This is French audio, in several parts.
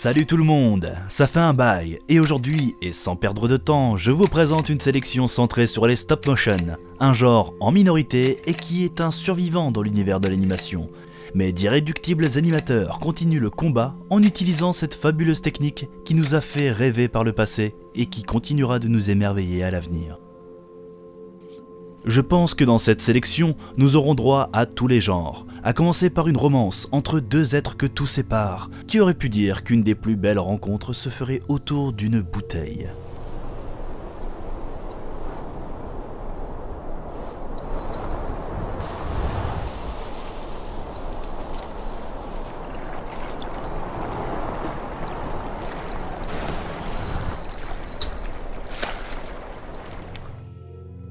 Salut tout le monde, ça fait un bail, et aujourd'hui, et sans perdre de temps, je vous présente une sélection centrée sur les stop motion, un genre en minorité et qui est un survivant dans l'univers de l'animation. Mais d'irréductibles animateurs continuent le combat en utilisant cette fabuleuse technique qui nous a fait rêver par le passé et qui continuera de nous émerveiller à l'avenir. Je pense que dans cette sélection, nous aurons droit à tous les genres, à commencer par une romance entre deux êtres que tout sépare. Qui aurait pu dire qu'une des plus belles rencontres se ferait autour d'une bouteille ?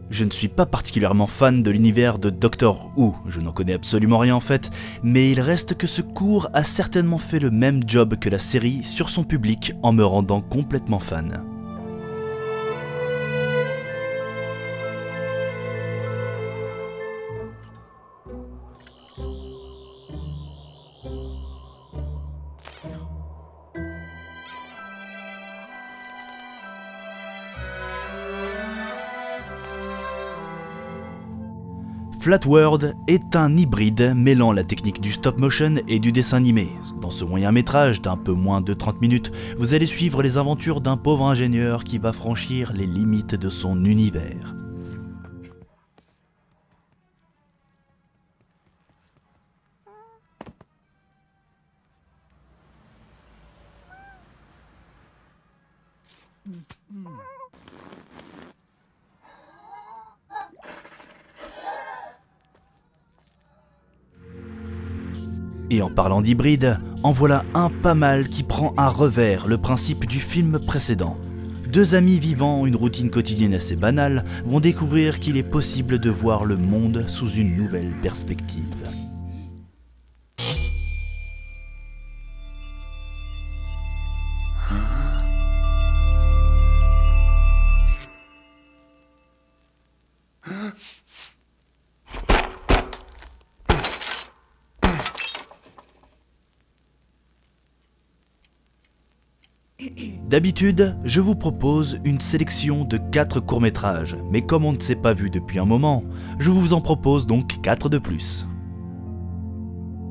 Je ne suis pas particulièrement fan de l'univers de Doctor Who, je n'en connais absolument rien en fait, mais il reste que ce cours a certainement fait le même job que la série sur son public en me rendant complètement fan. Flat World est un hybride mêlant la technique du stop motion et du dessin animé. Dans ce moyen métrage d'un peu moins de 30 minutes, vous allez suivre les aventures d'un pauvre ingénieur qui va franchir les limites de son univers. Et en parlant d'hybride, en voilà un pas mal qui prend à revers le principe du film précédent. Deux amis vivant une routine quotidienne assez banale vont découvrir qu'il est possible de voir le monde sous une nouvelle perspective. D'habitude, je vous propose une sélection de 4 courts-métrages, mais comme on ne s'est pas vu depuis un moment, je vous en propose donc 4 de plus.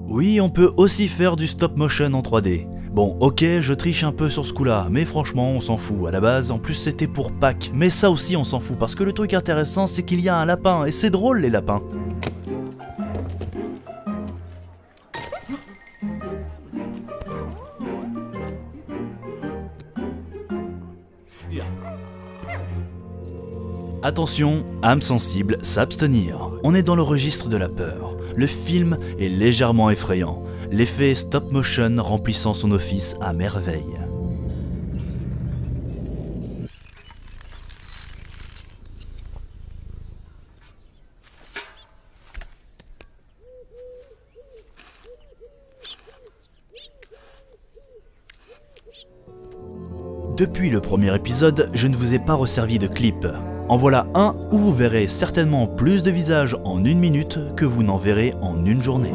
Oui, on peut aussi faire du stop-motion en 3D. Bon, ok, je triche un peu sur ce coup-là, mais franchement, on s'en fout. À la base, en plus c'était pour Pâques, mais ça aussi on s'en fout, parce que le truc intéressant c'est qu'il y a un lapin, et c'est drôle les lapins. Attention, âme sensible, s'abstenir. On est dans le registre de la peur. Le film est légèrement effrayant, l'effet stop motion remplissant son office à merveille. Depuis le premier épisode, je ne vous ai pas resservi de clip. En voilà un où vous verrez certainement plus de visages en 1 minute que vous n'en verrez en 1 journée.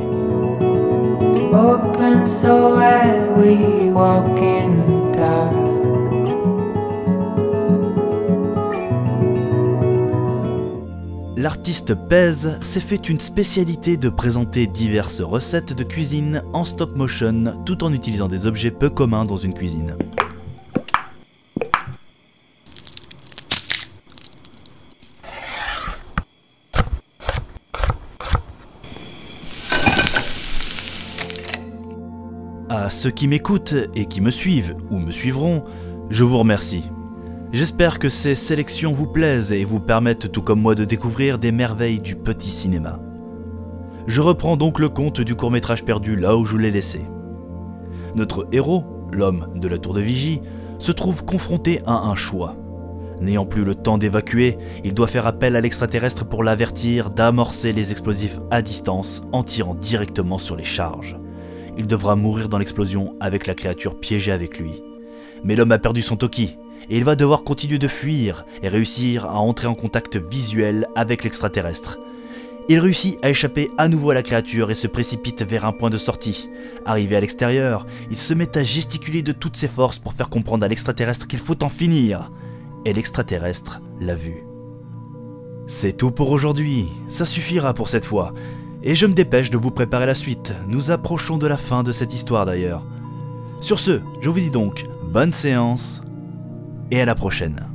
L'artiste Pez s'est fait une spécialité de présenter diverses recettes de cuisine en stop motion tout en utilisant des objets peu communs dans une cuisine. À ceux qui m'écoutent et qui me suivent ou me suivront, je vous remercie. J'espère que ces sélections vous plaisent et vous permettent tout comme moi de découvrir des merveilles du petit cinéma. Je reprends donc le compte du court-métrage perdu là où je l'ai laissé. Notre héros, l'homme de la tour de vigie, se trouve confronté à un choix. N'ayant plus le temps d'évacuer, il doit faire appel à l'extraterrestre pour l'avertir d'amorcer les explosifs à distance en tirant directement sur les charges. Il devra mourir dans l'explosion avec la créature piégée avec lui. Mais l'homme a perdu son Toki, et il va devoir continuer de fuir et réussir à entrer en contact visuel avec l'extraterrestre. Il réussit à échapper à nouveau à la créature et se précipite vers un point de sortie. Arrivé à l'extérieur, il se met à gesticuler de toutes ses forces pour faire comprendre à l'extraterrestre qu'il faut en finir. Et l'extraterrestre l'a vu. C'est tout pour aujourd'hui, ça suffira pour cette fois. Et je me dépêche de vous préparer la suite, nous approchons de la fin de cette histoire d'ailleurs. Sur ce, je vous dis donc bonne séance et à la prochaine.